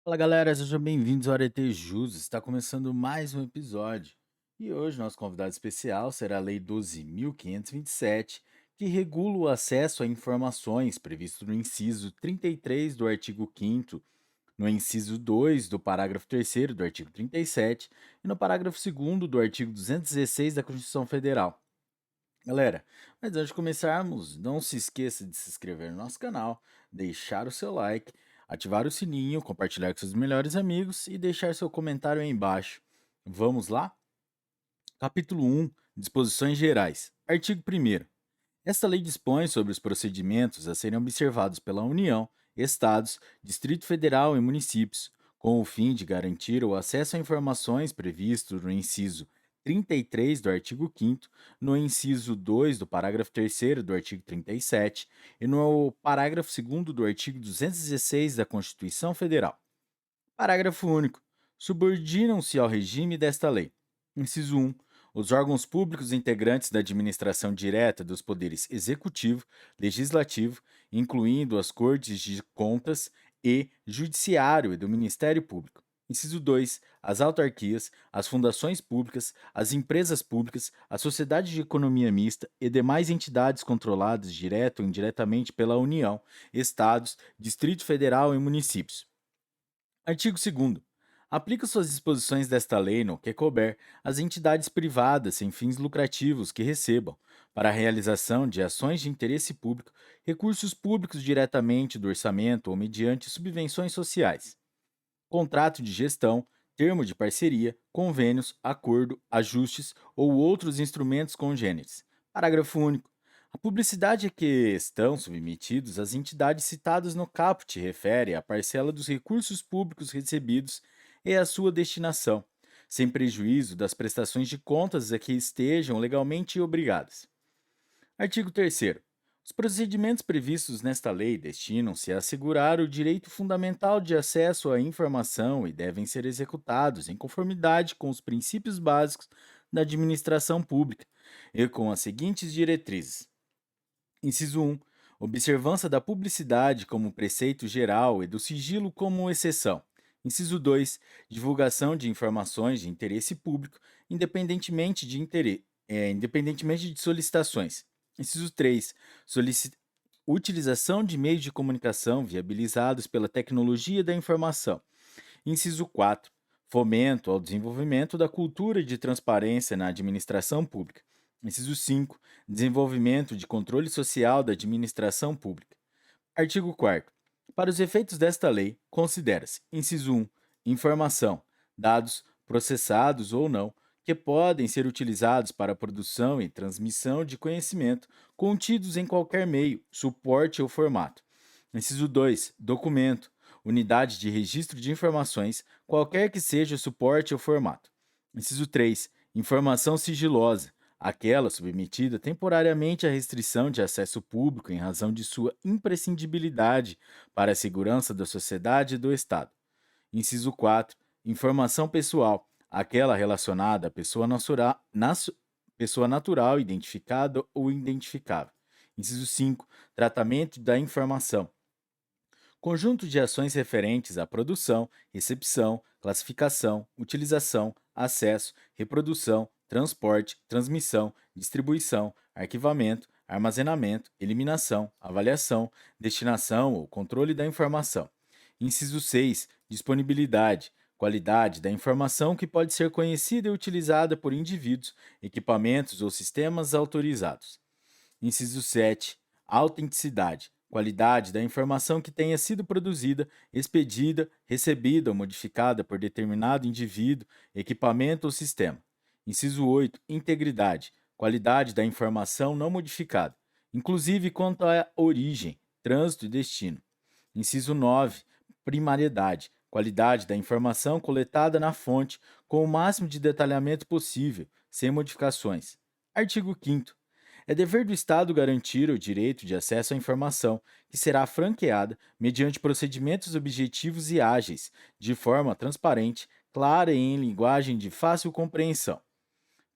Fala galera, sejam bem-vindos ao Arete Jus. Está começando mais um episódio. E hoje nosso convidado especial será a Lei 12.527, que regula o acesso a informações previsto no inciso 33 do artigo 5º, no inciso 2 do parágrafo 3º do artigo 37 e no parágrafo 2º do artigo 216 da Constituição Federal. Galera, mas antes de começarmos, não se esqueça de se inscrever no nosso canal, deixar o seu like, ativar o sininho, compartilhar com seus melhores amigos e deixar seu comentário aí embaixo. Vamos lá? Capítulo 1. Disposições gerais. Artigo 1º. Esta lei dispõe sobre os procedimentos a serem observados pela União, Estados, Distrito Federal e municípios, com o fim de garantir o acesso a informações previsto no inciso 33 do artigo 5º, no inciso 2 do parágrafo 3º do artigo 37 e no parágrafo 2º do artigo 216 da Constituição Federal. Parágrafo único. Subordinam-se ao regime desta lei. Inciso 1. Os órgãos públicos integrantes da administração direta dos poderes executivo, legislativo, incluindo as Cortes de Contas e Judiciário e do Ministério Público. Inciso 2. As autarquias, as fundações públicas, as empresas públicas, a sociedade de economia mista e demais entidades controladas direto ou indiretamente pela União, Estados, Distrito Federal e municípios. Artigo 2º. Aplica suas disposições desta lei, no que couber, às entidades privadas sem fins lucrativos que recebam, para a realização de ações de interesse público, recursos públicos diretamente do orçamento ou mediante subvenções sociais. Contrato de gestão, termo de parceria, convênios, acordo, ajustes ou outros instrumentos congêneres. Parágrafo único. A publicidade a que estão submetidos as entidades citadas no caput refere à parcela dos recursos públicos recebidos e à sua destinação, sem prejuízo das prestações de contas a que estejam legalmente obrigadas. Artigo 3º. Os procedimentos previstos nesta lei destinam-se a assegurar o direito fundamental de acesso à informação e devem ser executados em conformidade com os princípios básicos da administração pública e com as seguintes diretrizes. Inciso 1. Observância da publicidade como preceito geral e do sigilo como exceção. Inciso 2. Divulgação de informações de interesse público, independentemente de solicitações. Inciso 3. Utilização de meios de comunicação viabilizados pela tecnologia da informação. Inciso 4. Fomento ao desenvolvimento da cultura de transparência na administração pública. Inciso 5. Desenvolvimento de controle social da administração pública. Artigo 4º. Para os efeitos desta lei, considera-se: inciso 1. Informação, dados, processados ou não, que podem ser utilizados para a produção e transmissão de conhecimento, contidos em qualquer meio, suporte ou formato. Inciso 2. Documento, unidade de registro de informações, qualquer que seja o suporte ou formato. Inciso 3. Informação sigilosa, aquela submetida temporariamente à restrição de acesso público em razão de sua imprescindibilidade para a segurança da sociedade e do Estado. Inciso 4. Informação pessoal, aquela relacionada à pessoa natural identificada ou identificável. Inciso 5. Tratamento da informação, conjunto de ações referentes à produção, recepção, classificação, utilização, acesso, reprodução, transporte, transmissão, distribuição, arquivamento, armazenamento, eliminação, avaliação, destinação ou controle da informação. Inciso 6. Disponibilidade, qualidade da informação que pode ser conhecida e utilizada por indivíduos, equipamentos ou sistemas autorizados. Inciso 7. Autenticidade, qualidade da informação que tenha sido produzida, expedida, recebida ou modificada por determinado indivíduo, equipamento ou sistema. Inciso 8. Integridade, qualidade da informação não modificada, inclusive quanto à origem, trânsito e destino. Inciso 9. Primariedade, qualidade da informação coletada na fonte, com o máximo de detalhamento possível, sem modificações. Artigo 5º. É dever do Estado garantir o direito de acesso à informação, que será franqueada mediante procedimentos objetivos e ágeis, de forma transparente, clara e em linguagem de fácil compreensão.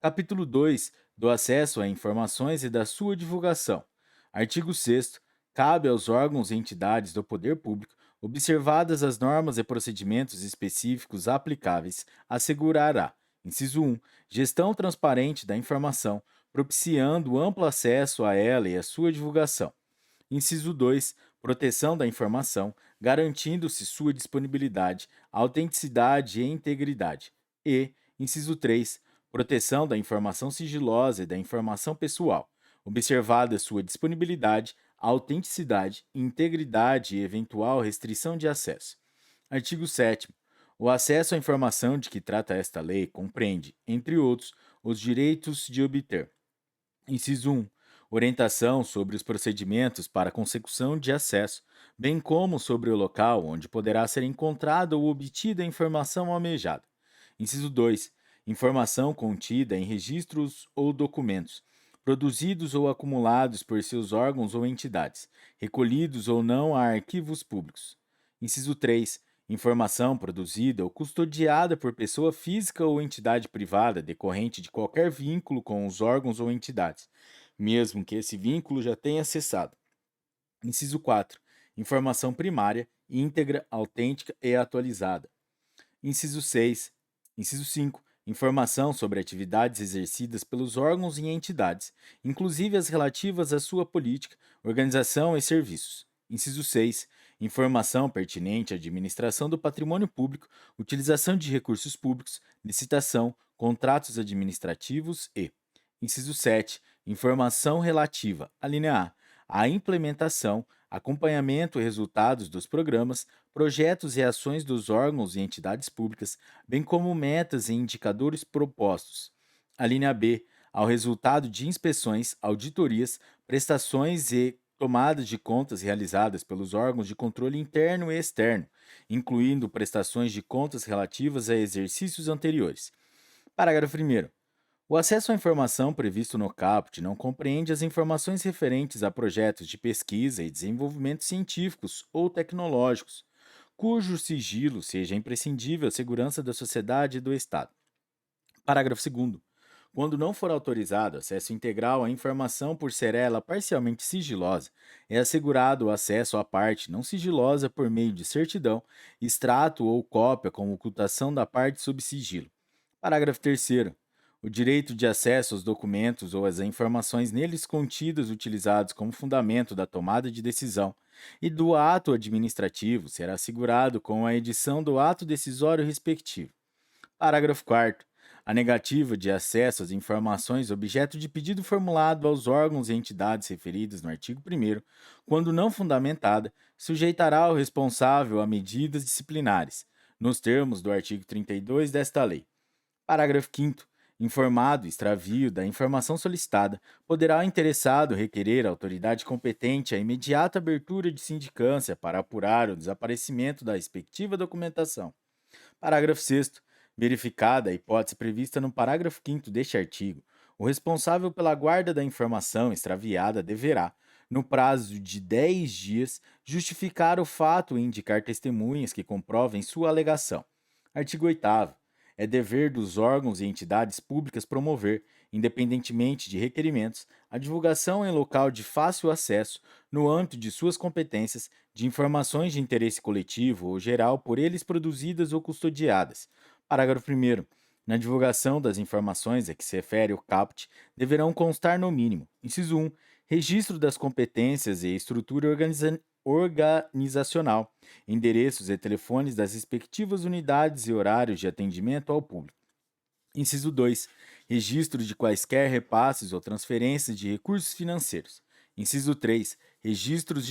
Capítulo 2. Do acesso a informações e da sua divulgação. Artigo 6º. Cabe aos órgãos e entidades do poder público, observadas as normas e procedimentos específicos aplicáveis, assegurará, inciso 1, gestão transparente da informação, propiciando amplo acesso a ela e a sua divulgação. Inciso 2, proteção da informação, garantindo-se sua disponibilidade, autenticidade e integridade. E, inciso 3, proteção da informação sigilosa e da informação pessoal, observada sua disponibilidade, autenticidade, integridade e eventual restrição de acesso. Artigo 7º. O acesso à informação de que trata esta lei compreende, entre outros, os direitos de obter. Inciso 1. Orientação sobre os procedimentos para a consecução de acesso, bem como sobre o local onde poderá ser encontrada ou obtida a informação almejada. Inciso 2. Informação contida em registros ou documentos, produzidos ou acumulados por seus órgãos ou entidades, recolhidos ou não a arquivos públicos. Inciso 3. Informação produzida ou custodiada por pessoa física ou entidade privada decorrente de qualquer vínculo com os órgãos ou entidades, mesmo que esse vínculo já tenha cessado. Inciso 4. Informação primária, íntegra, autêntica e atualizada. Inciso 6. Inciso 5. Informação sobre atividades exercidas pelos órgãos e entidades, inclusive as relativas à sua política, organização e serviços. Inciso 6. Informação pertinente à administração do patrimônio público, utilização de recursos públicos, licitação, contratos administrativos e. Inciso 7. Informação relativa, a linha A, à implementação, acompanhamento e resultados dos programas, projetos e ações dos órgãos e entidades públicas, bem como metas e indicadores propostos. A linha B, ao resultado de inspeções, auditorias, prestações e tomadas de contas realizadas pelos órgãos de controle interno e externo, incluindo prestações de contas relativas a exercícios anteriores. Parágrafo 1º. O acesso à informação previsto no caput não compreende as informações referentes a projetos de pesquisa e desenvolvimento científicos ou tecnológicos, cujo sigilo seja imprescindível à segurança da sociedade e do Estado. Parágrafo 2º. Quando não for autorizado acesso integral à informação por ser ela parcialmente sigilosa, é assegurado o acesso à parte não sigilosa por meio de certidão, extrato ou cópia com ocultação da parte sob sigilo. Parágrafo 3º. O direito de acesso aos documentos ou às informações neles contidas utilizados como fundamento da tomada de decisão e do ato administrativo será assegurado com a edição do ato decisório respectivo. Parágrafo 4º. A negativa de acesso às informações objeto de pedido formulado aos órgãos e entidades referidos no artigo 1º, quando não fundamentada, sujeitará o responsável a medidas disciplinares, nos termos do artigo 32 desta lei. Parágrafo 5º. Informado extravio da informação solicitada, poderá o interessado requerer à autoridade competente a imediata abertura de sindicância para apurar o desaparecimento da respectiva documentação. Parágrafo 6º. Verificada a hipótese prevista no parágrafo 5º deste artigo, o responsável pela guarda da informação extraviada deverá, no prazo de 10 dias, justificar o fato e indicar testemunhas que comprovem sua alegação. Artigo 8º. É dever dos órgãos e entidades públicas promover, independentemente de requerimentos, a divulgação em local de fácil acesso, no âmbito de suas competências, de informações de interesse coletivo ou geral por eles produzidas ou custodiadas. Parágrafo 1º. Na divulgação das informações a que se refere o caput, deverão constar no mínimo, inciso 1, registro das competências e estrutura organizacional, endereços e telefones das respectivas unidades e horários de atendimento ao público. Inciso 2. Registro de quaisquer repasses ou transferências de recursos financeiros. Inciso 3. Registros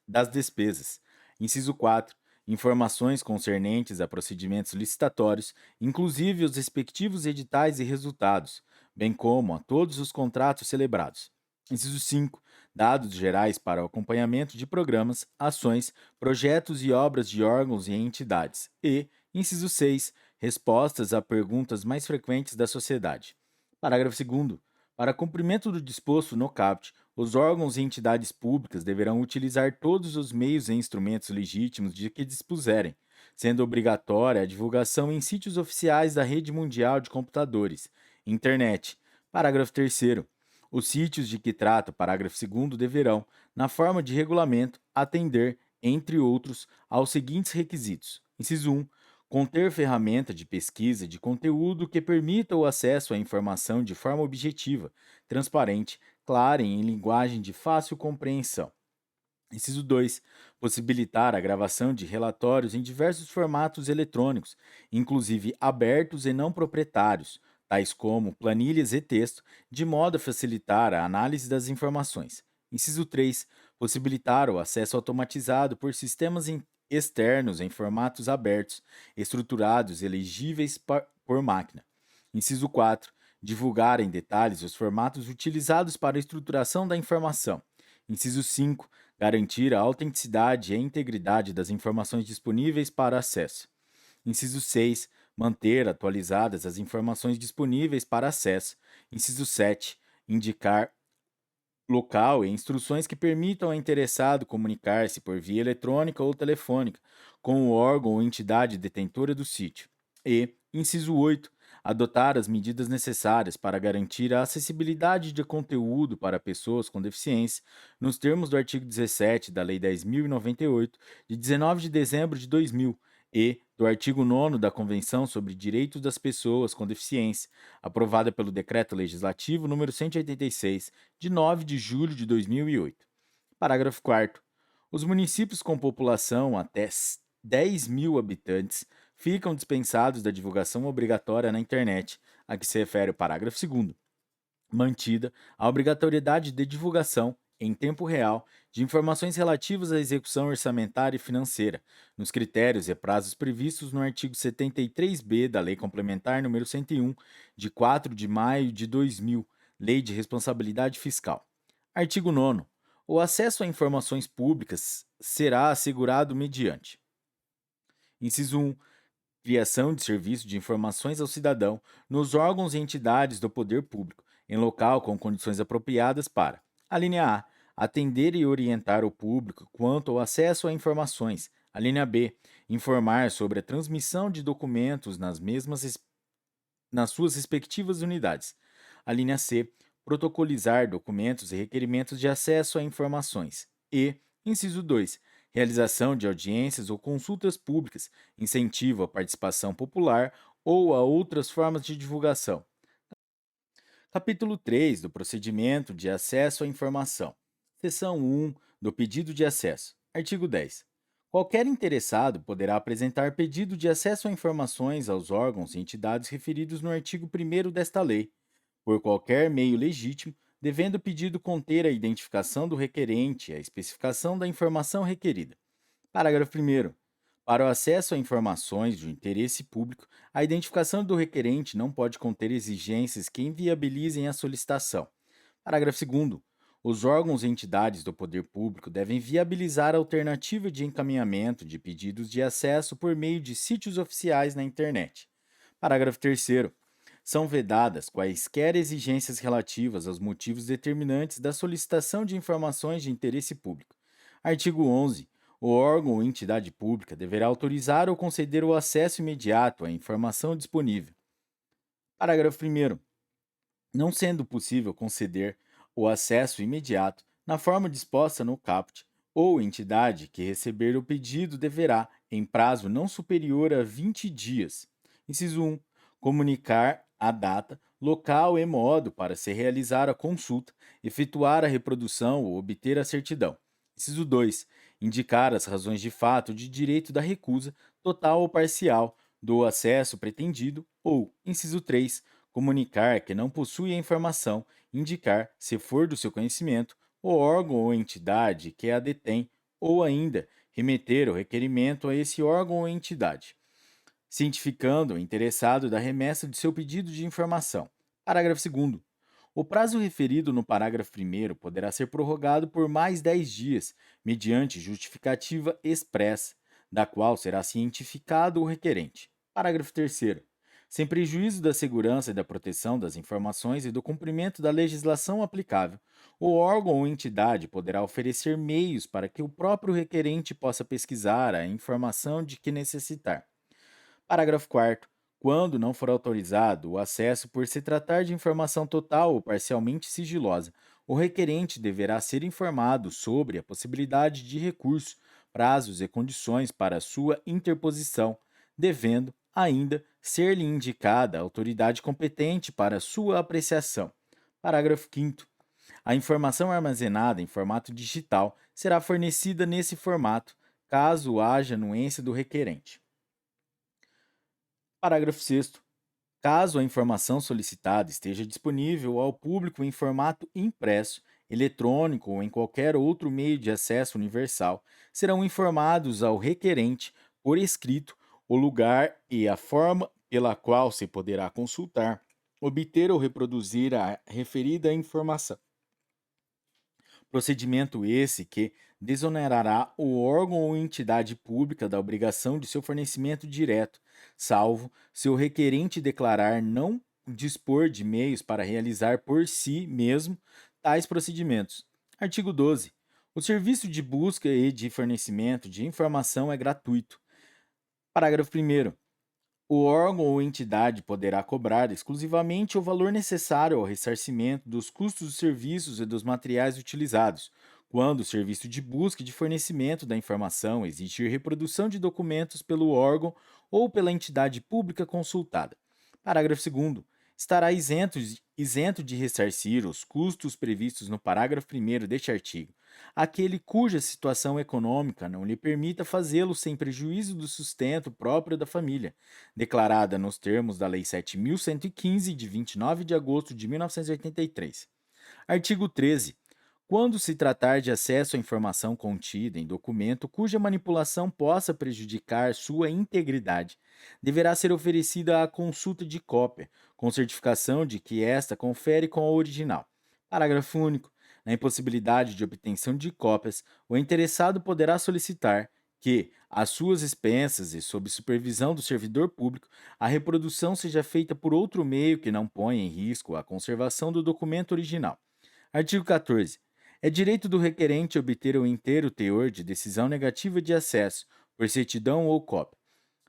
das despesas. Inciso 4. Informações concernentes a procedimentos licitatórios, inclusive os respectivos editais e resultados, bem como a todos os contratos celebrados. Inciso 5. Dados gerais para o acompanhamento de programas, ações, projetos e obras de órgãos e entidades. E, inciso 6. Respostas a perguntas mais frequentes da sociedade. Parágrafo 2º. Para cumprimento do disposto no caput, os órgãos e entidades públicas deverão utilizar todos os meios e instrumentos legítimos de que dispuserem, sendo obrigatória a divulgação em sítios oficiais da Rede Mundial de Computadores, Internet. Parágrafo 3º. Os sítios de que trata o parágrafo 2º deverão, na forma de regulamento, atender, entre outros, aos seguintes requisitos. Inciso 1. Conter ferramenta de pesquisa de conteúdo que permita o acesso à informação de forma objetiva, transparente, clara e em linguagem de fácil compreensão. Inciso 2. Possibilitar a gravação de relatórios em diversos formatos eletrônicos, inclusive abertos e não proprietários, tais como planilhas e texto, de modo a facilitar a análise das informações. Inciso 3. Possibilitar o acesso automatizado por sistemas externos em formatos abertos, estruturados e legíveis por máquina. Inciso 4. Divulgar em detalhes os formatos utilizados para a estruturação da informação. Inciso 5. Garantir a autenticidade e a integridade das informações disponíveis para acesso. Inciso 6. Manter atualizadas as informações disponíveis para acesso. Inciso 7. Indicar local e instruções que permitam ao interessado comunicar-se por via eletrônica ou telefônica com o órgão ou entidade detentora do sítio. E, inciso 8, adotar as medidas necessárias para garantir a acessibilidade de conteúdo para pessoas com deficiência, nos termos do artigo 17 da Lei 10.098, de 19 de dezembro de 2000, e do artigo 9º da Convenção sobre Direitos das Pessoas com Deficiência, aprovada pelo Decreto Legislativo número 186, de 9 de julho de 2008. Parágrafo 4º. Os municípios com população até 10 mil habitantes ficam dispensados da divulgação obrigatória na internet, a que se refere o parágrafo 2º, mantida a obrigatoriedade de divulgação, em tempo real, de informações relativas à execução orçamentária e financeira, nos critérios e prazos previstos no artigo 73b da Lei Complementar nº 101, de 4 de maio de 2000, Lei de Responsabilidade Fiscal. Artigo 9º. O acesso a informações públicas será assegurado mediante: inciso 1. Criação de serviço de informações ao cidadão nos órgãos e entidades do poder público, em local com condições apropriadas para: a linha A. Atender e orientar o público quanto ao acesso a informações. A linha B. Informar sobre a transmissão de documentos nas suas respectivas unidades. A linha C. Protocolizar documentos e requerimentos de acesso a informações. E, inciso 2. Realização de audiências ou consultas públicas, incentivo à participação popular ou a outras formas de divulgação. Capítulo 3 do Procedimento de Acesso à Informação. Seção 1 do Pedido de Acesso. Artigo 10. Qualquer interessado poderá apresentar pedido de acesso a informações aos órgãos e entidades referidos no artigo 1º desta lei, por qualquer meio legítimo, devendo o pedido conter a identificação do requerente e a especificação da informação requerida. Parágrafo 1º. Para o acesso a informações de interesse público, a identificação do requerente não pode conter exigências que inviabilizem a solicitação. Parágrafo 2º. Os órgãos e entidades do poder público devem viabilizar a alternativa de encaminhamento de pedidos de acesso por meio de sítios oficiais na internet. Parágrafo 3º. São vedadas quaisquer exigências relativas aos motivos determinantes da solicitação de informações de interesse público. Artigo 11. O órgão ou entidade pública deverá autorizar ou conceder o acesso imediato à informação disponível. Parágrafo 1º. Não sendo possível conceder o acesso imediato na forma disposta no caput, ou entidade que receber o pedido deverá, em prazo não superior a 20 dias. Inciso 1. Comunicar a data, local e modo para se realizar a consulta, efetuar a reprodução ou obter a certidão. Inciso 2. Indicar as razões de fato de direito da recusa, total ou parcial, do acesso pretendido, ou, inciso 3, comunicar que não possui a informação, indicar, se for do seu conhecimento, o órgão ou entidade que a detém, ou ainda remeter o requerimento a esse órgão ou entidade, cientificando o interessado da remessa de seu pedido de informação. Parágrafo 2º. O prazo referido no parágrafo 1º poderá ser prorrogado por mais 10 dias, mediante justificativa expressa, da qual será cientificado o requerente. Parágrafo 3º. Sem prejuízo da segurança e da proteção das informações e do cumprimento da legislação aplicável, o órgão ou entidade poderá oferecer meios para que o próprio requerente possa pesquisar a informação de que necessitar. Parágrafo 4º. Quando não for autorizado o acesso por se tratar de informação total ou parcialmente sigilosa, O requerente deverá ser informado sobre a possibilidade de recurso, prazos e condições para sua interposição, devendo, ainda, ser-lhe indicada a autoridade competente para sua apreciação. Parágrafo 5º. A informação armazenada em formato digital será fornecida nesse formato, caso haja anuência do requerente. Parágrafo 6º. Caso a informação solicitada esteja disponível ao público em formato impresso, eletrônico ou em qualquer outro meio de acesso universal, serão informados ao requerente, por escrito, o lugar e a forma pela qual se poderá consultar, obter ou reproduzir a referida informação. Procedimento esse que desonerará o órgão ou entidade pública da obrigação de seu fornecimento direto, salvo se o requerente declarar não dispor de meios para realizar por si mesmo tais procedimentos. Artigo 12. O serviço de busca e de fornecimento de informação é gratuito. Parágrafo 1º. O órgão ou entidade poderá cobrar exclusivamente o valor necessário ao ressarcimento dos custos dos serviços e dos materiais utilizados, quando o serviço de busca e de fornecimento da informação exigir reprodução de documentos pelo órgão ou pela entidade pública consultada. Parágrafo 2º. Estará isento de ressarcir os custos previstos no parágrafo 1º deste artigo aquele cuja situação econômica não lhe permita fazê-lo sem prejuízo do sustento próprio da família, declarada nos termos da Lei 7.115, de 29 de agosto de 1983. Artigo 13. Quando se tratar de acesso à informação contida em documento cuja manipulação possa prejudicar sua integridade, deverá ser oferecida a consulta de cópia, com certificação de que esta confere com a original. Parágrafo único. Na impossibilidade de obtenção de cópias, o interessado poderá solicitar que, às suas expensas e sob supervisão do servidor público, a reprodução seja feita por outro meio que não ponha em risco a conservação do documento original. Artigo 14. É direito do requerente obter o inteiro teor de decisão negativa de acesso, por certidão ou cópia.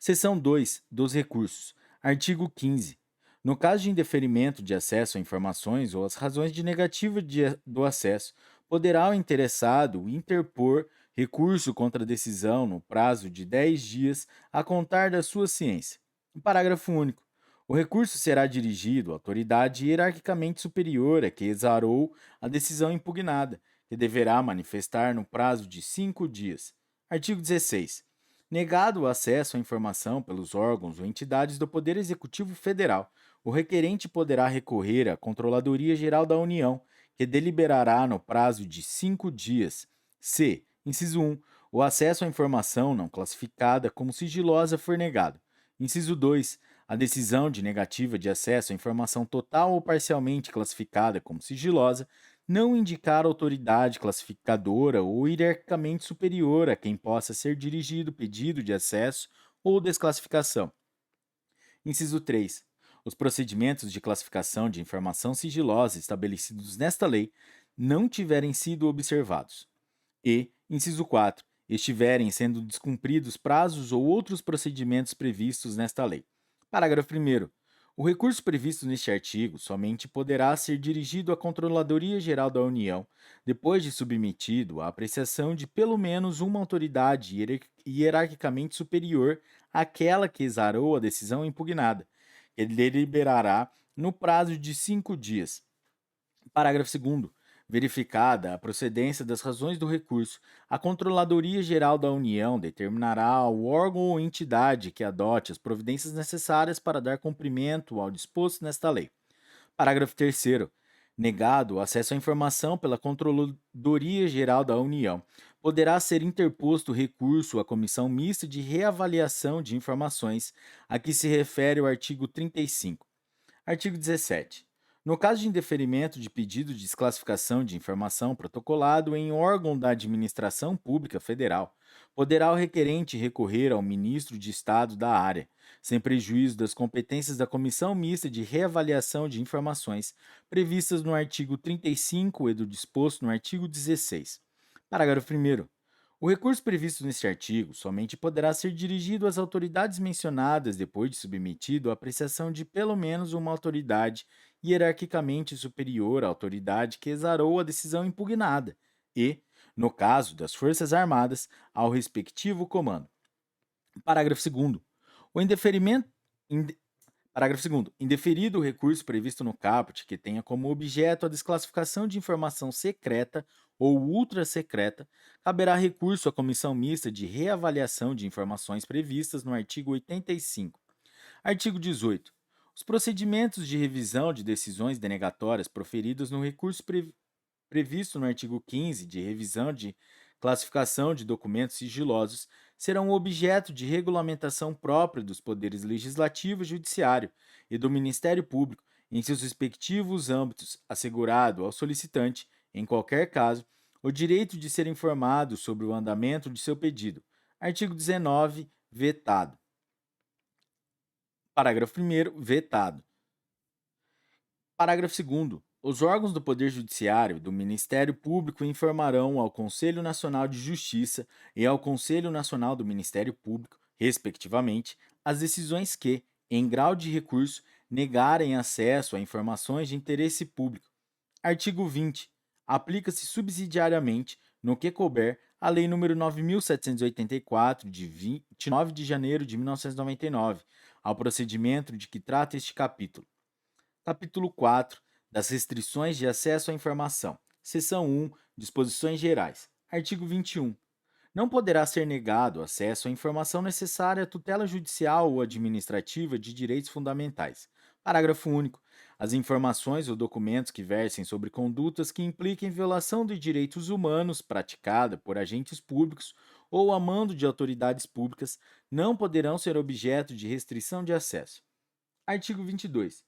Seção 2. Dos recursos. Artigo 15. No caso de indeferimento de acesso a informações ou as razões de negativa do acesso, poderá o interessado interpor recurso contra a decisão no prazo de 10 dias a contar da sua ciência. Parágrafo único. O recurso será dirigido à autoridade hierarquicamente superior a que exarou a decisão impugnada, que deverá manifestar no prazo de 5 dias. Artigo 16. Negado o acesso à informação pelos órgãos ou entidades do Poder Executivo Federal, o requerente poderá recorrer à Controladoria Geral da União, que deliberará no prazo de 5 dias. C. Inciso 1. O acesso à informação não classificada como sigilosa for negado. Inciso 2. A decisão de negativa de acesso à informação total ou parcialmente classificada como sigilosa não indicar autoridade classificadora ou hierarquicamente superior a quem possa ser dirigido pedido de acesso ou desclassificação. Inciso 3. Os procedimentos de classificação de informação sigilosa estabelecidos nesta lei não tiverem sido observados. E, inciso 4, estiverem sendo descumpridos prazos ou outros procedimentos previstos nesta lei. Parágrafo 1º. O recurso previsto neste artigo somente poderá ser dirigido à Controladoria Geral da União, depois de submetido à apreciação de pelo menos uma autoridade hierarquicamente superior àquela que exarou a decisão impugnada, que deliberará no prazo de 5 dias. Parágrafo 2º. Verificada a procedência das razões do recurso, a Controladoria Geral da União determinará ao órgão ou entidade que adote as providências necessárias para dar cumprimento ao disposto nesta lei. Parágrafo 3º. Negado o acesso à informação pela Controladoria Geral da União, poderá ser interposto recurso à Comissão Mista de Reavaliação de Informações, a que se refere o artigo 35. Artigo 17. No caso de indeferimento de pedido de desclassificação de informação protocolado em órgão da Administração Pública Federal, poderá o requerente recorrer ao ministro de Estado da área, sem prejuízo das competências da Comissão Mista de Reavaliação de Informações, previstas no artigo 35 e do disposto no artigo 16. Parágrafo 1º. O recurso previsto neste artigo somente poderá ser dirigido às autoridades mencionadas depois de submetido à apreciação de pelo menos uma autoridade hierarquicamente superior à autoridade que exarou a decisão impugnada e, no caso das Forças Armadas, ao respectivo comando. Parágrafo segundo. O indeferimento. inde- Parágrafo segundo. Indeferido o recurso previsto no caput que tenha como objeto a desclassificação de informação secreta ou ultrasecreta, caberá recurso à comissão mista de reavaliação de informações previstas no artigo 85. Artigo 18. Os procedimentos de revisão de decisões denegatórias proferidas no recurso previsto no artigo 15 de revisão de classificação de documentos sigilosos serão objeto de regulamentação própria dos poderes legislativo e judiciário e do Ministério Público em seus respectivos âmbitos, assegurado ao solicitante, em qualquer caso, o direito de ser informado sobre o andamento de seu pedido. Artigo 19, vetado. Parágrafo primeiro, vetado. Parágrafo segundo. Os órgãos do Poder Judiciário e do Ministério Público informarão ao Conselho Nacional de Justiça e ao Conselho Nacional do Ministério Público, respectivamente, as decisões que, em grau de recurso, negarem acesso a informações de interesse público. Artigo 20. Aplica-se subsidiariamente, no que couber, a Lei nº 9.784, de 29 de janeiro de 1999, ao procedimento de que trata este capítulo. Capítulo 4 das restrições de acesso à informação. Seção 1. Disposições gerais. Artigo 21. Não poderá ser negado acesso à informação necessária à tutela judicial ou administrativa de direitos fundamentais. Parágrafo único. As informações ou documentos que versem sobre condutas que impliquem violação de direitos humanos praticada por agentes públicos ou a mando de autoridades públicas não poderão ser objeto de restrição de acesso. Artigo 22.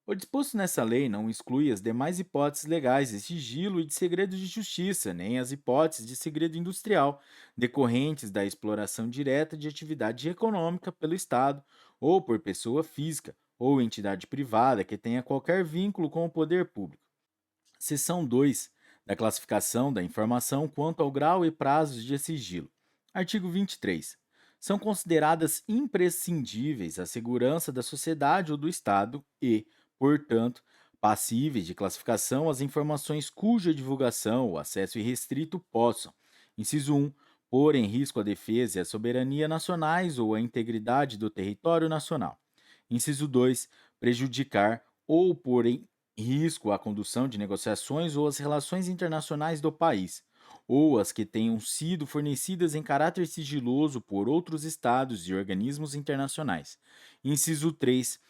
O disposto nessa lei não exclui as demais hipóteses legais de sigilo e de segredo de justiça, nem as hipóteses de segredo industrial, decorrentes da exploração direta de atividade econômica pelo Estado ou por pessoa física ou entidade privada que tenha qualquer vínculo com o poder público. Seção 2. Da classificação da informação quanto ao grau e prazos de sigilo. Artigo 23. São consideradas imprescindíveis à segurança da sociedade ou do Estado e, portanto, passíveis de classificação as informações cuja divulgação ou acesso irrestrito possam, inciso 1, pôr em risco a defesa e a soberania nacionais ou a integridade do território nacional. Inciso 2, prejudicar ou pôr em risco a condução de negociações ou as relações internacionais do país, ou as que tenham sido fornecidas em caráter sigiloso por outros estados e organismos internacionais. Inciso 3,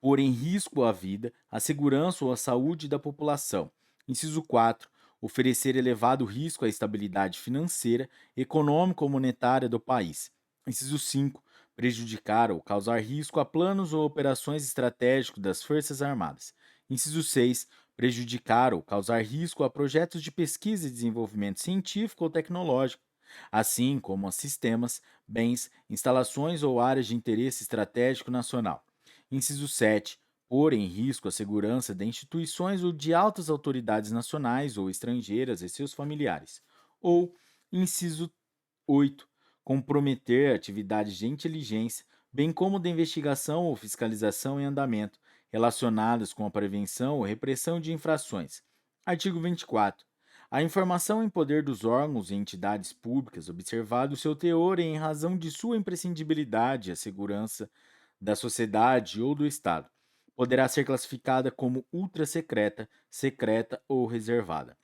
pôr em risco a vida, a segurança ou a saúde da população. Inciso 4. Oferecer elevado risco à estabilidade financeira, econômica ou monetária do país. Inciso 5. Prejudicar ou causar risco a planos ou operações estratégicos das Forças Armadas. Inciso 6. Prejudicar ou causar risco a projetos de pesquisa e desenvolvimento científico ou tecnológico, assim como a sistemas, bens, instalações ou áreas de interesse estratégico nacional. Inciso 7. Pôr em risco a segurança de instituições ou de altas autoridades nacionais ou estrangeiras e seus familiares. Ou, inciso 8. Comprometer atividades de inteligência, bem como de investigação ou fiscalização em andamento, relacionadas com a prevenção ou repressão de infrações. Artigo 24. A informação em poder dos órgãos e entidades públicas, observado o seu teor e em razão de sua imprescindibilidade à segurança da sociedade ou do Estado, poderá ser classificada como ultrasecreta, secreta ou reservada.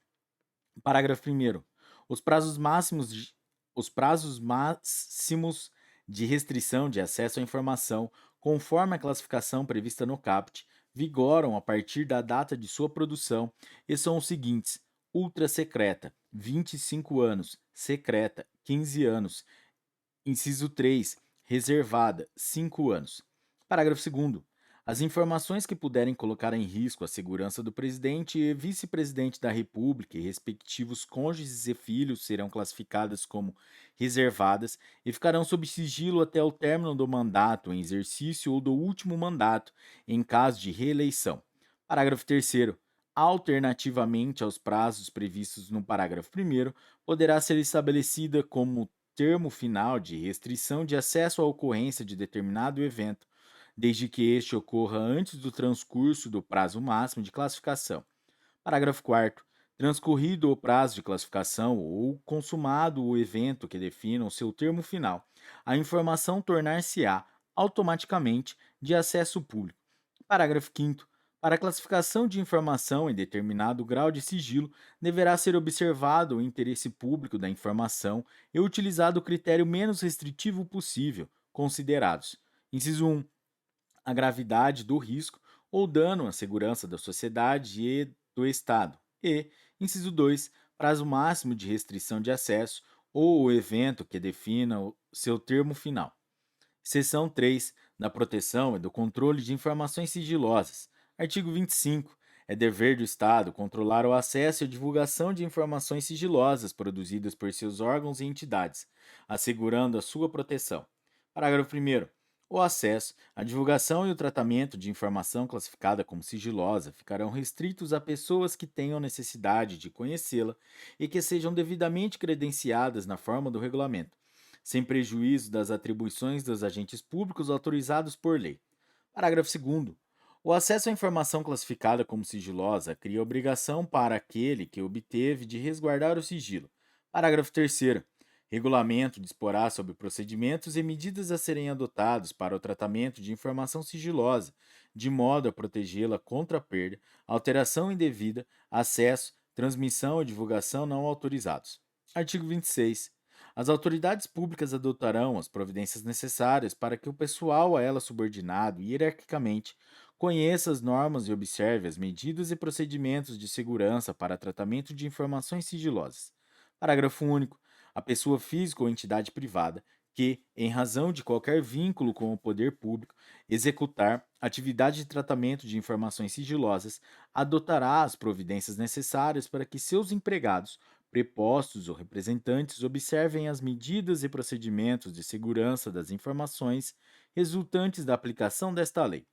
Parágrafo 1º. Os prazos máximos de, os prazos máximos de restrição de acesso à informação, conforme a classificação prevista no caput, vigoram a partir da data de sua produção e são os seguintes: ultrasecreta, 25 anos; secreta, 15 anos; inciso 3, reservada, 5 anos. Parágrafo 2º. As informações que puderem colocar em risco a segurança do presidente e vice-presidente da República e respectivos cônjuges e filhos serão classificadas como reservadas e ficarão sob sigilo até o término do mandato em exercício ou do último mandato, em caso de reeleição. Parágrafo 3º. Alternativamente aos prazos previstos no parágrafo 1º, poderá ser estabelecida como termo final de restrição de acesso à ocorrência de determinado evento, desde que este ocorra antes do transcurso do prazo máximo de classificação. Parágrafo 4º. Transcorrido o prazo de classificação ou consumado o evento que defina o seu termo final, a informação tornar-se-á automaticamente de acesso público. Parágrafo 5º. Para a classificação de informação em determinado grau de sigilo, deverá ser observado o interesse público da informação e utilizado o critério menos restritivo possível, considerados: inciso 1, a gravidade do risco ou dano à segurança da sociedade e do Estado. E, inciso 2, prazo máximo de restrição de acesso ou o evento que defina o seu termo final. Seção 3 da proteção e do controle de informações sigilosas. Artigo 25. É dever do Estado controlar o acesso e a divulgação de informações sigilosas produzidas por seus órgãos e entidades, assegurando a sua proteção. Parágrafo 1º. O acesso, a divulgação e o tratamento de informação classificada como sigilosa ficarão restritos a pessoas que tenham necessidade de conhecê-la e que sejam devidamente credenciadas na forma do regulamento, sem prejuízo das atribuições dos agentes públicos autorizados por lei. Parágrafo 2º. O acesso à informação classificada como sigilosa cria obrigação para aquele que obteve de resguardar o sigilo. Parágrafo 3º. Regulamento disporá sobre procedimentos e medidas a serem adotados para o tratamento de informação sigilosa, de modo a protegê-la contra a perda, alteração indevida, acesso, transmissão e divulgação não autorizados. Artigo 26. As autoridades públicas adotarão as providências necessárias para que o pessoal a ela subordinado hierarquicamente conheça as normas e observe as medidas e procedimentos de segurança para tratamento de informações sigilosas. Parágrafo único. A pessoa física ou entidade privada que, em razão de qualquer vínculo com o poder público, executar atividade de tratamento de informações sigilosas, adotará as providências necessárias para que seus empregados, prepostos ou representantes observem as medidas e procedimentos de segurança das informações resultantes da aplicação desta lei.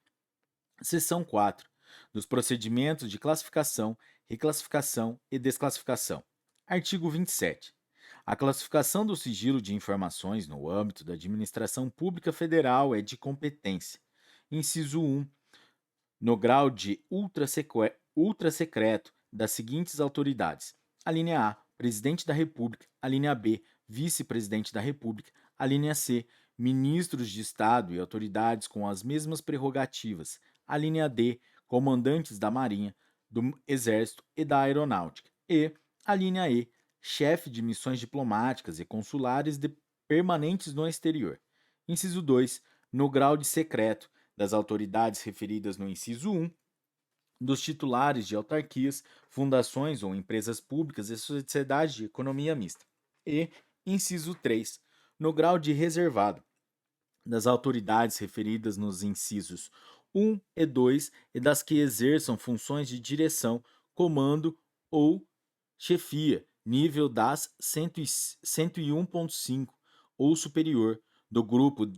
Seção 4. Dos procedimentos de classificação, reclassificação e desclassificação. Artigo 27. A classificação do sigilo de informações no âmbito da administração pública federal é de competência. Inciso 1. No grau de ultrasecreto das seguintes autoridades: a linha A, Presidente da República; a linha B, Vice-Presidente da República; a linha C, Ministros de Estado e autoridades com as mesmas prerrogativas; a linha D, Comandantes da Marinha, do Exército e da Aeronáutica; e a linha E, Chefe de missões diplomáticas e consulares permanentes no exterior. Inciso 2. No grau de secreto das autoridades referidas no inciso 1, dos titulares de autarquias, fundações ou empresas públicas e sociedades de economia mista. E, inciso 3, no grau de reservado, das autoridades referidas nos incisos 1 e 2 e das que exerçam funções de direção, comando ou chefia, nível das 101.5 ou superior, do grupo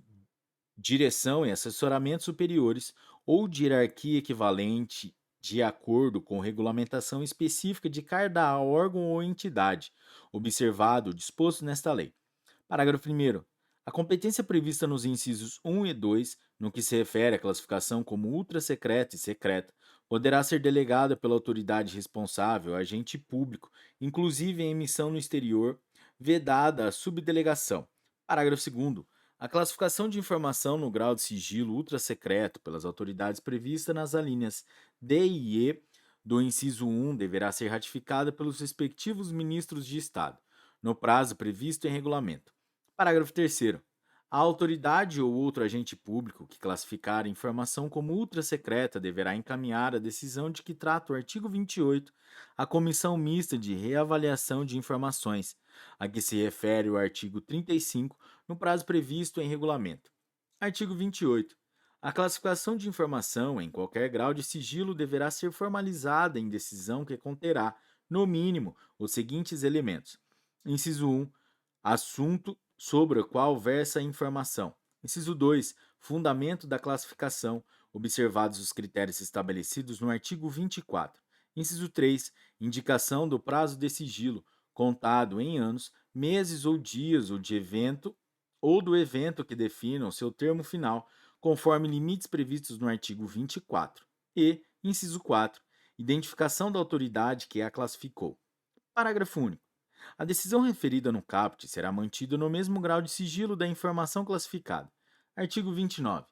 direção e assessoramento superiores ou de hierarquia equivalente de acordo com regulamentação específica de cada órgão ou entidade, observado o disposto nesta lei. Parágrafo 1º. A competência prevista nos incisos 1 e 2, no que se refere à classificação como ultrasecreta e secreta, poderá ser delegada pela autoridade responsável, agente público, inclusive em emissão no exterior, vedada a subdelegação. Parágrafo 2º. A classificação de informação no grau de sigilo ultrasecreto pelas autoridades prevista nas alíneas D e E do inciso 1 deverá ser ratificada pelos respectivos ministros de Estado, no prazo previsto em regulamento. Parágrafo 3º. A autoridade ou outro agente público que classificar a informação como ultrasecreta deverá encaminhar a decisão de que trata o artigo 28 à Comissão Mista de Reavaliação de Informações, a que se refere o artigo 35, no prazo previsto em regulamento. Artigo 28. A classificação de informação em qualquer grau de sigilo deverá ser formalizada em decisão que conterá, no mínimo, os seguintes elementos: inciso 1, assunto sobre o qual versa a informação; inciso 2, fundamento da classificação, observados os critérios estabelecidos no artigo 24; inciso 3, indicação do prazo de sigilo, contado em anos, meses ou dias ou do evento que definam seu termo final, conforme limites previstos no artigo 24. E, inciso 4, identificação da autoridade que a classificou. Parágrafo único. A decisão referida no caput será mantida no mesmo grau de sigilo da informação classificada. Artigo 29.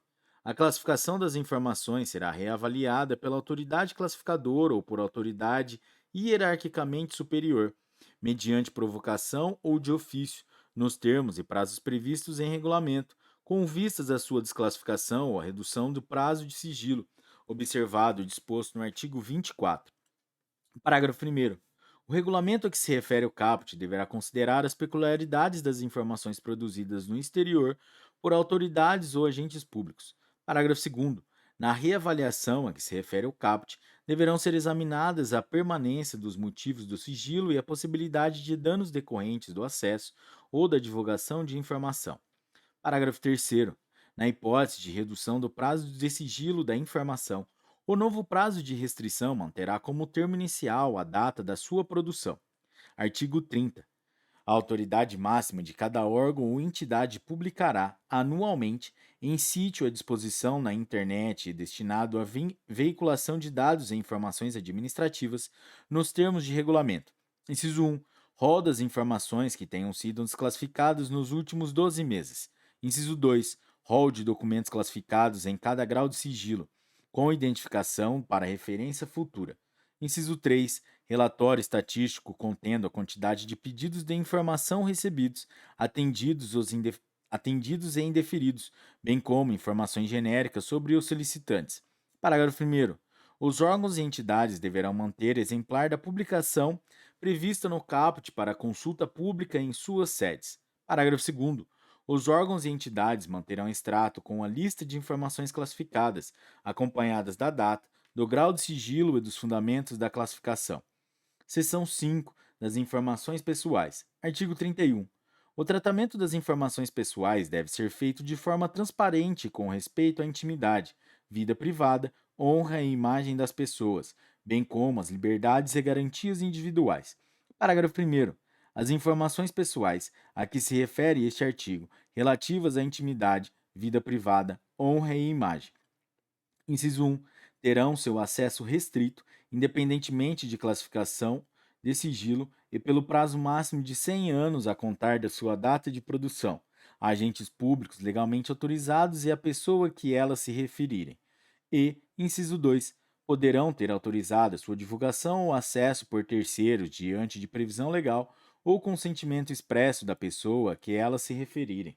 A classificação das informações será reavaliada pela autoridade classificadora ou por autoridade hierarquicamente superior, mediante provocação ou de ofício, nos termos e prazos previstos em regulamento, com vistas à sua desclassificação ou à redução do prazo de sigilo, observado o disposto no artigo 24. Parágrafo 1º. O regulamento a que se refere o caput deverá considerar as peculiaridades das informações produzidas no exterior por autoridades ou agentes públicos. Parágrafo 2º. Na reavaliação a que se refere o caput, deverão ser examinadas a permanência dos motivos do sigilo e a possibilidade de danos decorrentes do acesso ou da divulgação de informação. Parágrafo 3º. Na hipótese de redução do prazo de sigilo da informação, o novo prazo de restrição manterá como termo inicial a data da sua produção. Artigo 30. A autoridade máxima de cada órgão ou entidade publicará, anualmente, em sítio à disposição na internet e destinado à veiculação de dados e informações administrativas, nos termos de regulamento. Inciso 1. Rol das informações que tenham sido desclassificadas nos últimos 12 meses. Inciso 2. Rol de documentos classificados em cada grau de sigilo, com identificação para referência futura. Inciso 3. Relatório estatístico contendo a quantidade de pedidos de informação recebidos, atendidos e indeferidos, bem como informações genéricas sobre os solicitantes. Parágrafo 1º. Os órgãos e entidades deverão manter exemplar da publicação prevista no caput para consulta pública em suas sedes. Parágrafo 2º. Os órgãos e entidades manterão extrato com a lista de informações classificadas, acompanhadas da data, do grau de sigilo e dos fundamentos da classificação. Seção 5. Das informações pessoais. Artigo 31. O tratamento das informações pessoais deve ser feito de forma transparente com respeito à intimidade, vida privada, honra e imagem das pessoas, bem como as liberdades e garantias individuais. Parágrafo 1º. As informações pessoais a que se refere este artigo, relativas à intimidade, vida privada, honra e imagem. Inciso 1. Terão seu acesso restrito, independentemente de classificação de sigilo e pelo prazo máximo de 100 anos a contar da sua data de produção, a agentes públicos legalmente autorizados e a pessoa a que elas se referirem. E, inciso 2. Poderão ter autorizado a sua divulgação ou acesso por terceiros diante de previsão legal ou consentimento expresso da pessoa a que elas se referirem.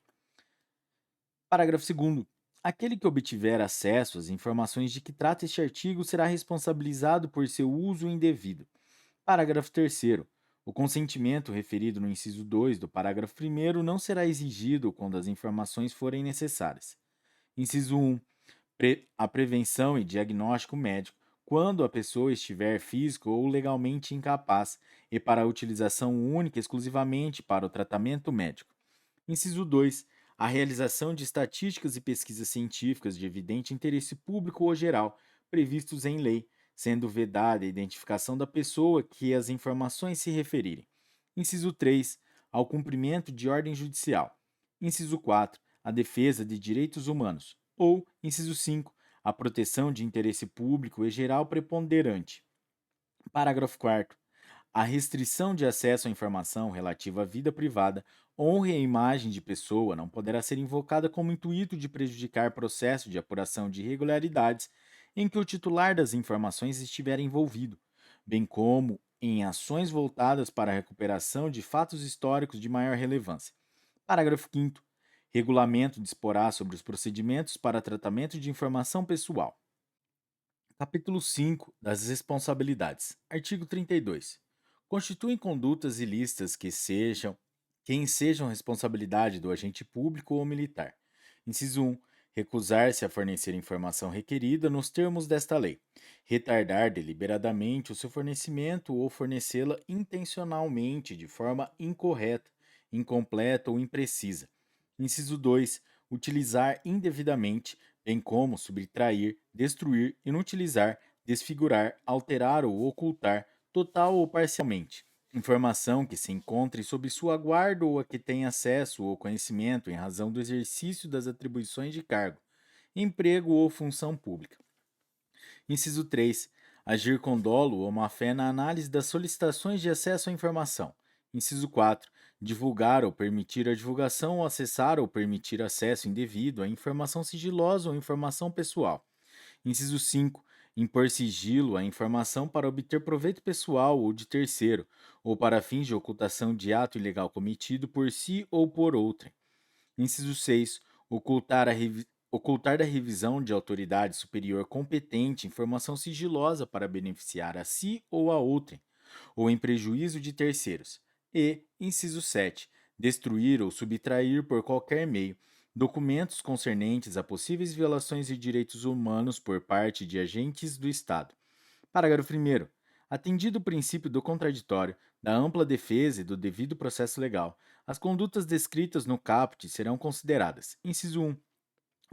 Parágrafo 2º. Aquele que obtiver acesso às informações de que trata este artigo será responsabilizado por seu uso indevido. Parágrafo 3º. O consentimento referido no inciso 2 do parágrafo 1º não será exigido quando as informações forem necessárias. Inciso 1. A prevenção e diagnóstico médico, quando a pessoa estiver físico ou legalmente incapaz, e para a utilização única e exclusivamente para o tratamento médico. Inciso 2. A realização de estatísticas e pesquisas científicas de evidente interesse público ou geral, previstos em lei, sendo vedada a identificação da pessoa que as informações se referirem. Inciso 3. Ao cumprimento de ordem judicial. Inciso 4. A defesa de direitos humanos. Ou, inciso 5. A proteção de interesse público e geral preponderante. Parágrafo 4º. A restrição de acesso à informação relativa à vida privada, honra e imagem de pessoa não poderá ser invocada como intuito de prejudicar processo de apuração de irregularidades em que o titular das informações estiver envolvido, bem como em ações voltadas para a recuperação de fatos históricos de maior relevância. Parágrafo 5º. Regulamento disporá sobre os procedimentos para tratamento de informação pessoal. Capítulo 5 das responsabilidades. Artigo 32. Constituem condutas ilícitas que sejam responsabilidade do agente público ou militar. Inciso 1. Recusar-se a fornecer informação requerida nos termos desta lei. Retardar deliberadamente o seu fornecimento ou fornecê-la intencionalmente de forma incorreta, incompleta ou imprecisa. Inciso 2. Utilizar indevidamente, bem como subtrair, destruir, inutilizar, desfigurar, alterar ou ocultar, total ou parcialmente, informação que se encontre sob sua guarda ou a que tenha acesso ou conhecimento em razão do exercício das atribuições de cargo, emprego ou função pública. Inciso 3. Agir com dolo ou má-fé na análise das solicitações de acesso à informação. Inciso 4. Divulgar ou permitir a divulgação ou acessar ou permitir acesso indevido à informação sigilosa ou informação pessoal. Inciso 5. Impor sigilo à informação para obter proveito pessoal ou de terceiro, ou para fins de ocultação de ato ilegal cometido por si ou por outrem. Inciso 6. Ocultar da revisão de autoridade superior competente informação sigilosa para beneficiar a si ou a outrem, ou em prejuízo de terceiros. E, inciso 7. Destruir ou subtrair por qualquer meio documentos concernentes a possíveis violações de direitos humanos por parte de agentes do Estado. Parágrafo 1º. Atendido o princípio do contraditório, da ampla defesa e do devido processo legal, as condutas descritas no caput serão consideradas: inciso 1,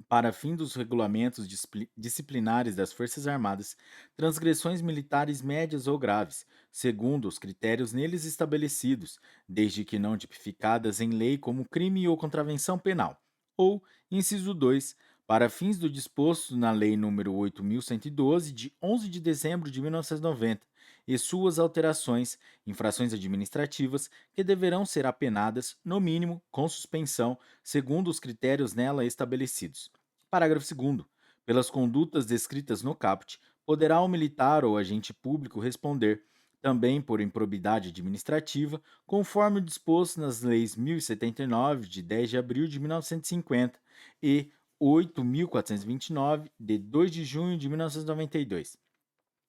para fim dos regulamentos disciplinares das Forças Armadas, transgressões militares médias ou graves, segundo os critérios neles estabelecidos, desde que não tipificadas em lei como crime ou contravenção penal. Ou, inciso 2, para fins do disposto na Lei nº 8.112, de 11 de dezembro de 1990, e suas alterações, infrações administrativas, que deverão ser apenadas, no mínimo, com suspensão, segundo os critérios nela estabelecidos. Parágrafo 2º. Pelas condutas descritas no caput, poderá o militar ou agente público responder, também por improbidade administrativa, conforme o disposto nas leis 1079, de 10 de abril de 1950, e 8.429, de 2 de junho de 1992.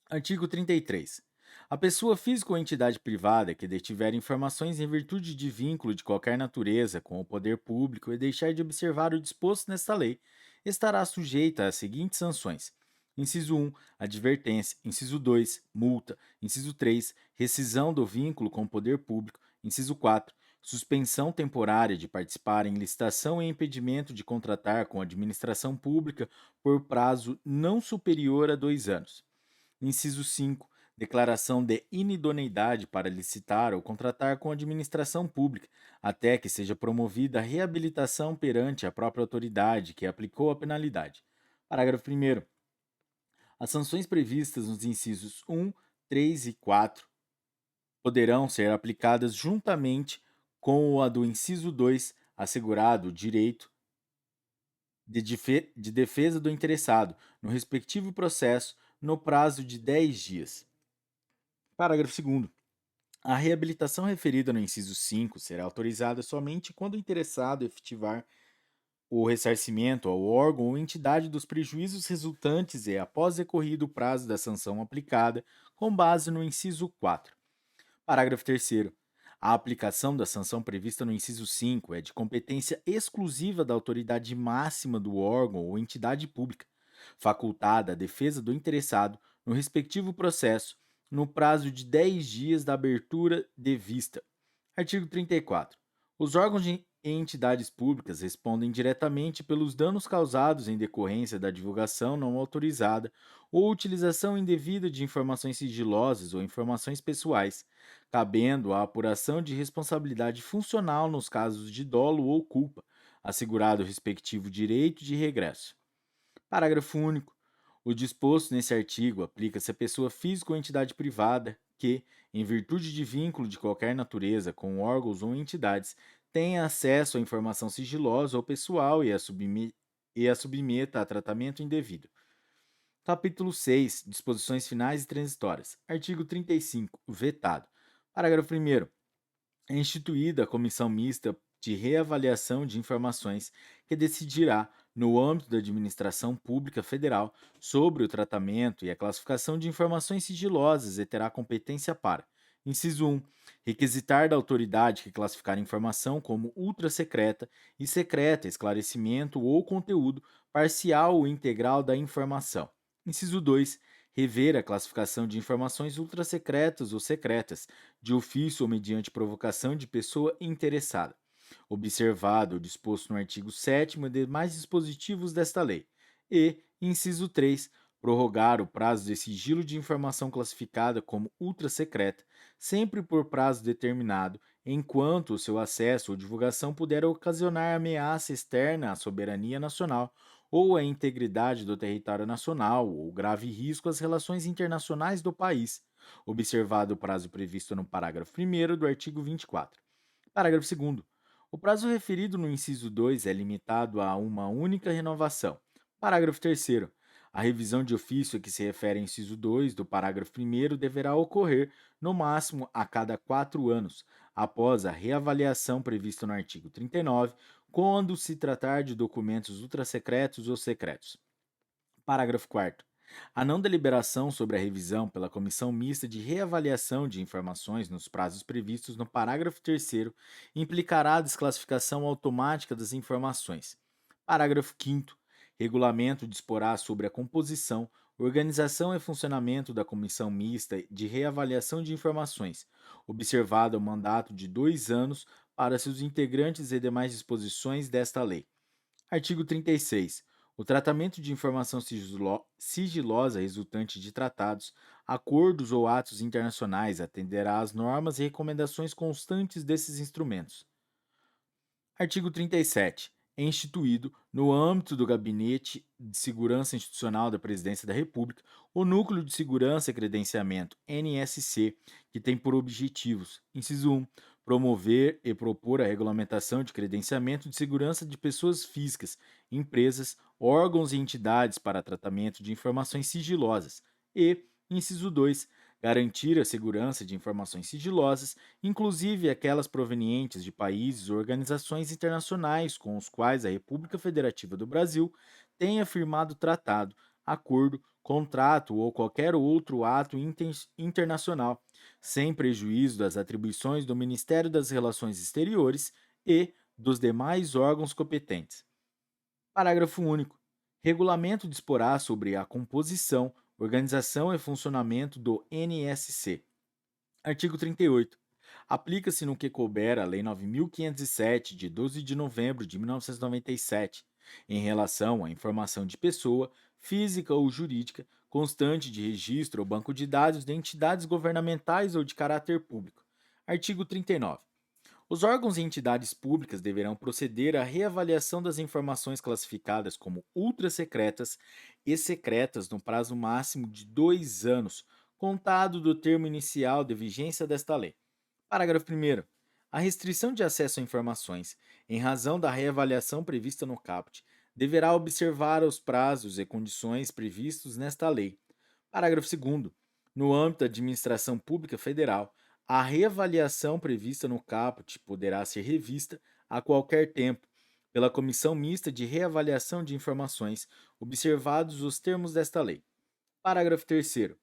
Artigo 33. A pessoa física ou entidade privada que detiver informações em virtude de vínculo de qualquer natureza com o poder público e deixar de observar o disposto nesta lei, estará sujeita às seguintes sanções: inciso 1, advertência; inciso 2, multa; inciso 3, rescisão do vínculo com o poder público; inciso 4, suspensão temporária de participar em licitação e impedimento de contratar com a administração pública por prazo não superior a 2 anos. Inciso 5. Declaração de inidoneidade para licitar ou contratar com a administração pública, até que seja promovida a reabilitação perante a própria autoridade que aplicou a penalidade. Parágrafo 1º. As sanções previstas nos incisos 1, 3 e 4 poderão ser aplicadas juntamente com a do inciso 2, assegurado o direito de defesa do interessado, no respectivo processo, no prazo de 10 dias. Parágrafo 2º. A reabilitação referida no inciso 5 será autorizada somente quando o interessado efetivar o ressarcimento ao órgão ou entidade dos prejuízos resultantes e após decorrido o prazo da sanção aplicada, com base no inciso 4. Parágrafo 3º. A aplicação da sanção prevista no inciso 5 é de competência exclusiva da autoridade máxima do órgão ou entidade pública, facultada à defesa do interessado no respectivo processo, no prazo de 10 dias da abertura de vista. Artigo 34. Os órgãos e entidades públicas respondem diretamente pelos danos causados em decorrência da divulgação não autorizada ou utilização indevida de informações sigilosas ou informações pessoais, cabendo a apuração de responsabilidade funcional nos casos de dolo ou culpa, assegurado o respectivo direito de regresso. Parágrafo único. O disposto nesse artigo aplica-se à pessoa física ou entidade privada que, em virtude de vínculo de qualquer natureza com órgãos ou entidades, tenha acesso à informação sigilosa ou pessoal e a submeta a tratamento indevido. Capítulo 6. Disposições finais e transitórias. Artigo 35. Vetado. Parágrafo 1º. É instituída a Comissão Mista de Reavaliação de Informações, que decidirá, no âmbito da Administração Pública Federal, sobre o tratamento e a classificação de informações sigilosas e terá competência para: inciso 1. Requisitar da autoridade que classificar informação como ultrasecreta e secreta esclarecimento ou conteúdo parcial ou integral da informação. Inciso 2. Rever a classificação de informações ultrasecretas ou secretas, de ofício ou mediante provocação de pessoa interessada, observado o disposto no artigo 7º e demais dispositivos desta lei. E, inciso 3, prorrogar o prazo de sigilo de informação classificada como ultrasecreta, sempre por prazo determinado, enquanto o seu acesso ou divulgação puder ocasionar ameaça externa à soberania nacional ou a integridade do território nacional ou grave risco às relações internacionais do país, observado o prazo previsto no parágrafo 1º do artigo 24. Parágrafo 2º. O prazo referido no inciso 2 é limitado a uma única renovação. Parágrafo 3º. A revisão de ofício a que se refere ao inciso 2 do parágrafo 1º deverá ocorrer, no máximo, a cada 4 anos, após a reavaliação prevista no artigo 39, quando se tratar de documentos ultrassecretos ou secretos. Parágrafo 4º. A não deliberação sobre a revisão pela Comissão Mista de Reavaliação de Informações nos prazos previstos no parágrafo 3º implicará a desclassificação automática das informações. Parágrafo 5º. Regulamento disporá sobre a composição, organização e funcionamento da Comissão Mista de Reavaliação de Informações, observado o mandato de 2 anos para seus integrantes e demais disposições desta lei. Artigo 36. O tratamento de informação sigilosa resultante de tratados, acordos ou atos internacionais atenderá às normas e recomendações constantes desses instrumentos. Artigo 37. É instituído, no âmbito do Gabinete de Segurança Institucional da Presidência da República, o Núcleo de Segurança e Credenciamento, NSC, que tem por objetivos: inciso 1, promover e propor a regulamentação de credenciamento de segurança de pessoas físicas, empresas, órgãos e entidades para tratamento de informações sigilosas, e, inciso 2, garantir a segurança de informações sigilosas, inclusive aquelas provenientes de países ou organizações internacionais com os quais a República Federativa do Brasil tenha firmado tratado, acordo, contrato ou qualquer outro ato internacional, sem prejuízo das atribuições do Ministério das Relações Exteriores e dos demais órgãos competentes. Parágrafo único. Regulamento disporá sobre a composição, organização e funcionamento do NSC. Artigo 38. Aplica-se no que couber a Lei 9.507, de 12 de novembro de 1997, em relação à informação de pessoa, física ou jurídica, constante de registro ou banco de dados de entidades governamentais ou de caráter público. Artigo 39. Os órgãos e entidades públicas deverão proceder à reavaliação das informações classificadas como ultrasecretas e secretas no prazo máximo de 2 anos, contado do termo inicial de vigência desta lei. Parágrafo 1º. A restrição de acesso a informações, em razão da reavaliação prevista no caput, deverá observar os prazos e condições previstos nesta lei. Parágrafo 2º. No âmbito da administração pública federal, a reavaliação prevista no caput poderá ser revista a qualquer tempo pela Comissão Mista de Reavaliação de Informações, observados os termos desta lei. Parágrafo 3º.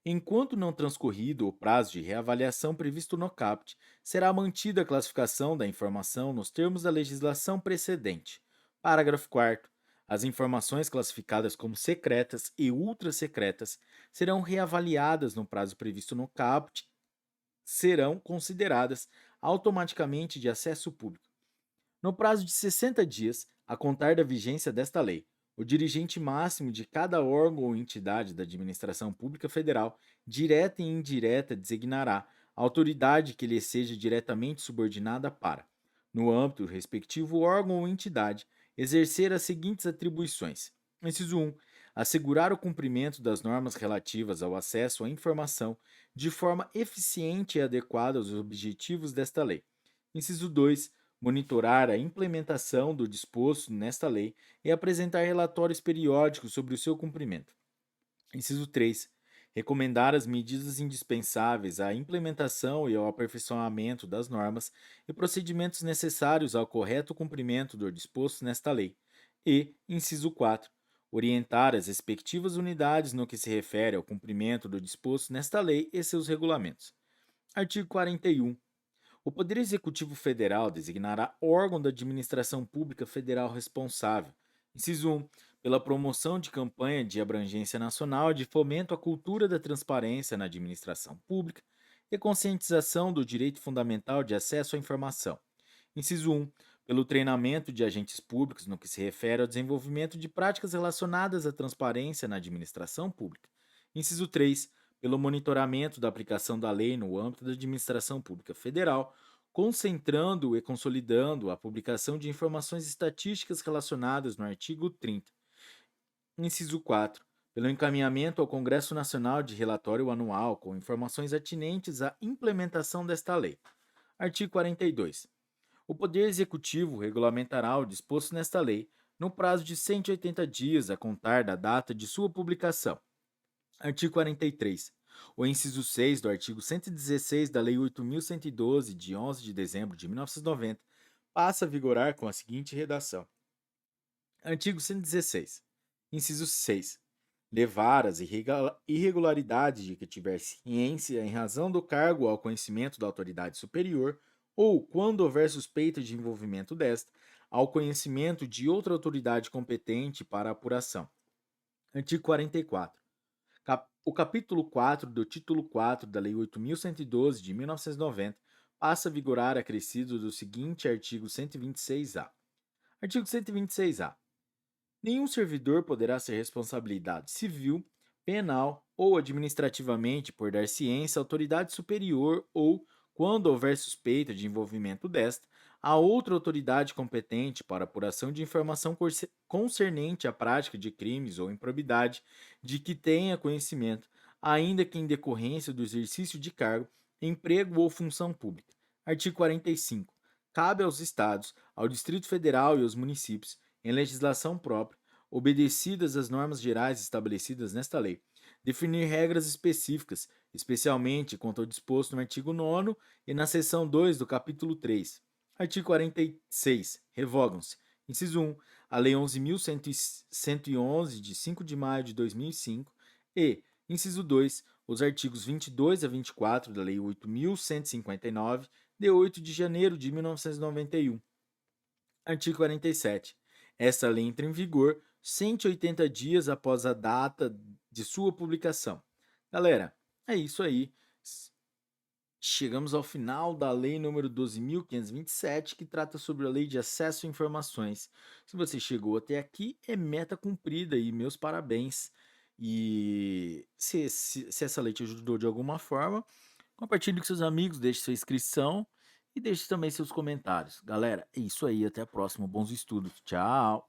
Enquanto não transcorrido o prazo de reavaliação previsto no caput, será mantida a classificação da informação nos termos da legislação precedente. Parágrafo 4º. As informações classificadas como secretas e ultrasecretas serão reavaliadas no prazo previsto no caput, serão consideradas automaticamente de acesso público. No prazo de 60 dias, a contar da vigência desta lei, o dirigente máximo de cada órgão ou entidade da administração pública federal, direta e indireta, designará a autoridade que lhe seja diretamente subordinada para, no âmbito do respectivo órgão ou entidade, exercer as seguintes atribuições. Inciso 1. Assegurar o cumprimento das normas relativas ao acesso à informação de forma eficiente e adequada aos objetivos desta lei. Inciso 2. Monitorar a implementação do disposto nesta lei e apresentar relatórios periódicos sobre o seu cumprimento. Inciso 3. Recomendar as medidas indispensáveis à implementação e ao aperfeiçoamento das normas e procedimentos necessários ao correto cumprimento do disposto nesta lei. E, inciso 4. Orientar as respectivas unidades no que se refere ao cumprimento do disposto nesta lei e seus regulamentos. Artigo 41. O Poder Executivo Federal designará órgão da administração pública federal responsável. Inciso 1. Pela promoção de campanha de abrangência nacional de fomento à cultura da transparência na administração pública e conscientização do direito fundamental de acesso à informação. Inciso 1. Pelo treinamento de agentes públicos no que se refere ao desenvolvimento de práticas relacionadas à transparência na administração pública. Inciso 3. Pelo monitoramento da aplicação da lei no âmbito da administração pública federal, concentrando e consolidando a publicação de informações estatísticas relacionadas no artigo 30. Inciso 4. Pelo encaminhamento ao Congresso Nacional de relatório anual com informações atinentes à implementação desta lei. Artigo 42. O Poder Executivo regulamentará o disposto nesta lei no prazo de 180 dias a contar da data de sua publicação. Artigo 43. O inciso 6 do artigo 116 da Lei 8.112, de 11 de dezembro de 1990, passa a vigorar com a seguinte redação. Artigo 116. Inciso 6. Levar as irregularidades de que tiver ciência em razão do cargo ao conhecimento da autoridade superior ou, quando houver suspeita de envolvimento desta, ao conhecimento de outra autoridade competente para apuração. Artigo 44. O capítulo 4 do título 4 da Lei 8.112 de 1990 passa a vigorar acrescido do seguinte artigo 126-A. Artigo 126-A. Nenhum servidor poderá ser responsabilidade civil, penal ou administrativamente por dar ciência à autoridade superior ou, quando houver suspeita de envolvimento desta, a outra autoridade competente para apuração de informação concernente à prática de crimes ou improbidade de que tenha conhecimento, ainda que em decorrência do exercício de cargo, emprego ou função pública. Artigo 45. Cabe aos Estados, ao Distrito Federal e aos municípios, em legislação própria, obedecidas as normas gerais estabelecidas nesta lei, definir regras específicas, especialmente quanto ao disposto no artigo 9º e na seção 2 do capítulo 3. Artigo 46. Revogam-se. Inciso 1. A Lei 11.111, de 5 de maio de 2005, e, inciso 2, os artigos 22 a 24 da Lei 8.159, de 8 de janeiro de 1991. Artigo 47. Esta lei entra em vigor 180 dias após a data de sua publicação. Galera, é isso aí. Chegamos ao final da lei número 12.527, que trata sobre a lei de acesso a informações. Se você chegou até aqui, é meta cumprida e meus parabéns. E se essa lei te ajudou de alguma forma, compartilhe com seus amigos, deixe sua inscrição e deixe também seus comentários. Galera, é isso aí, até a próxima. Bons estudos. Tchau!